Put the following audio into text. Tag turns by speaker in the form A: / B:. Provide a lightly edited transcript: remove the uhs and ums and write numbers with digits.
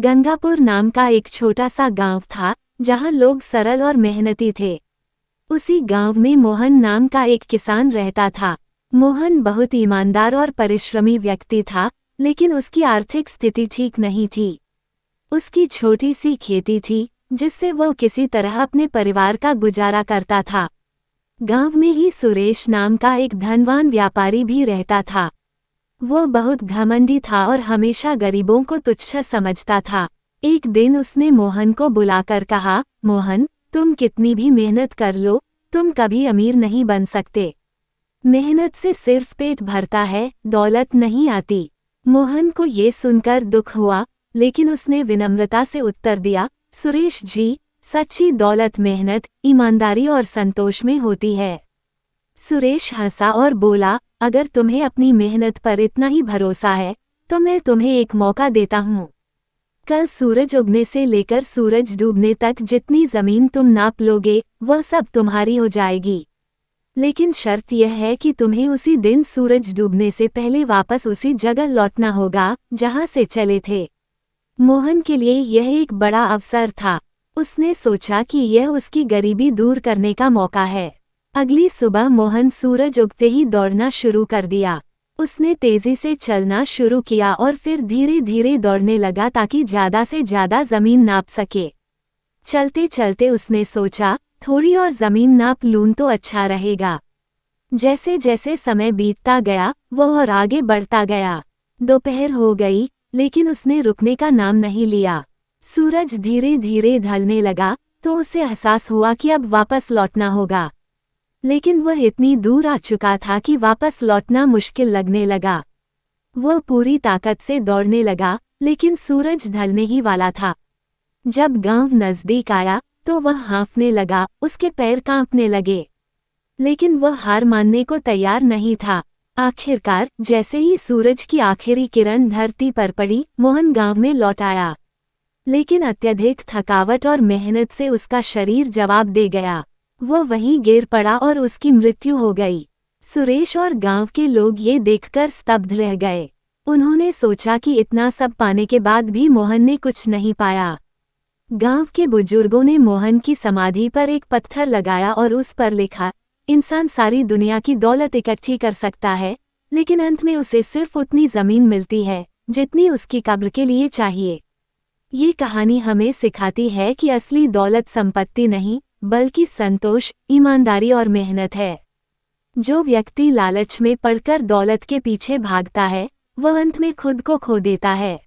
A: गंगापुर नाम का एक छोटा सा गांव था जहां लोग सरल और मेहनती थे। उसी गांव में मोहन नाम का एक किसान रहता था। मोहन बहुत ईमानदार और परिश्रमी व्यक्ति था, लेकिन उसकी आर्थिक स्थिति ठीक नहीं थी। उसकी छोटी सी खेती थी जिससे वो किसी तरह अपने परिवार का गुजारा करता था। गांव में ही सुरेश नाम का एक धनवान व्यापारी भी रहता था। वो बहुत घमंडी था और हमेशा गरीबों को तुच्छ समझता था। एक दिन उसने मोहन को बुलाकर कहा, मोहन, तुम कितनी भी मेहनत कर लो, तुम कभी अमीर नहीं बन सकते। मेहनत से सिर्फ पेट भरता है, दौलत नहीं आती। मोहन को ये सुनकर दुख हुआ, लेकिन उसने विनम्रता से उत्तर दिया, सुरेश जी, सच्ची दौलत मेहनत, ईमानदारी और संतोष में होती है। सुरेश हंसा और बोला, अगर तुम्हें अपनी मेहनत पर इतना ही भरोसा है तो मैं तुम्हें एक मौका देता हूँ। कल सूरज उगने से लेकर सूरज डूबने तक जितनी जमीन तुम नाप लोगे वह सब तुम्हारी हो जाएगी। लेकिन शर्त यह है कि तुम्हें उसी दिन सूरज डूबने से पहले वापस उसी जगह लौटना होगा जहाँ से चले थे। मोहन के लिए यह एक बड़ा अवसर था। उसने सोचा कि यह उसकी गरीबी दूर करने का मौका है। अगली सुबह मोहन सूरज उगते ही दौड़ना शुरू कर दिया। उसने तेजी से चलना शुरू किया और फिर धीरे धीरे दौड़ने लगा ताकि ज्यादा से ज्यादा जमीन नाप सके। चलते चलते उसने सोचा, थोड़ी और जमीन नाप लूं तो अच्छा रहेगा। जैसे जैसे समय बीतता गया वह और आगे बढ़ता गया। दोपहर हो गई, लेकिन उसने रुकने का नाम नहीं लिया। सूरज धीरे धीरे ढलने लगा तो उसे एहसास हुआ कि अब वापस लौटना होगा। लेकिन वह इतनी दूर आ चुका था कि वापस लौटना मुश्किल लगने लगा। वह पूरी ताकत से दौड़ने लगा, लेकिन सूरज ढलने ही वाला था। जब गांव नजदीक आया तो वह हाँफने लगा, उसके पैर कांपने लगे। लेकिन वह हार मानने को तैयार नहीं था। आखिरकार जैसे ही सूरज की आखिरी किरण धरती पर पड़ी, मोहन गांव में लौट आया। लेकिन अत्यधिक थकावट और मेहनत से उसका शरीर जवाब दे गया। वह वहीं गिर पड़ा और उसकी मृत्यु हो गई। सुरेश और गांव के लोग ये देखकर स्तब्ध रह गए। उन्होंने सोचा कि इतना सब पाने के बाद भी मोहन ने कुछ नहीं पाया। गांव के बुजुर्गों ने मोहन की समाधि पर एक पत्थर लगाया और उस पर लिखा, इंसान सारी दुनिया की दौलत इकट्ठी कर सकता है, लेकिन अंत में उसे सिर्फ उतनी जमीन मिलती है जितनी उसकी कब्र के लिए चाहिए। ये कहानी हमें सिखाती है कि असली दौलत संपत्ति नहीं, बल्कि संतोष, ईमानदारी और मेहनत है। जो व्यक्ति लालच में पड़कर दौलत के पीछे भागता है, वह अंत में खुद को खो देता है।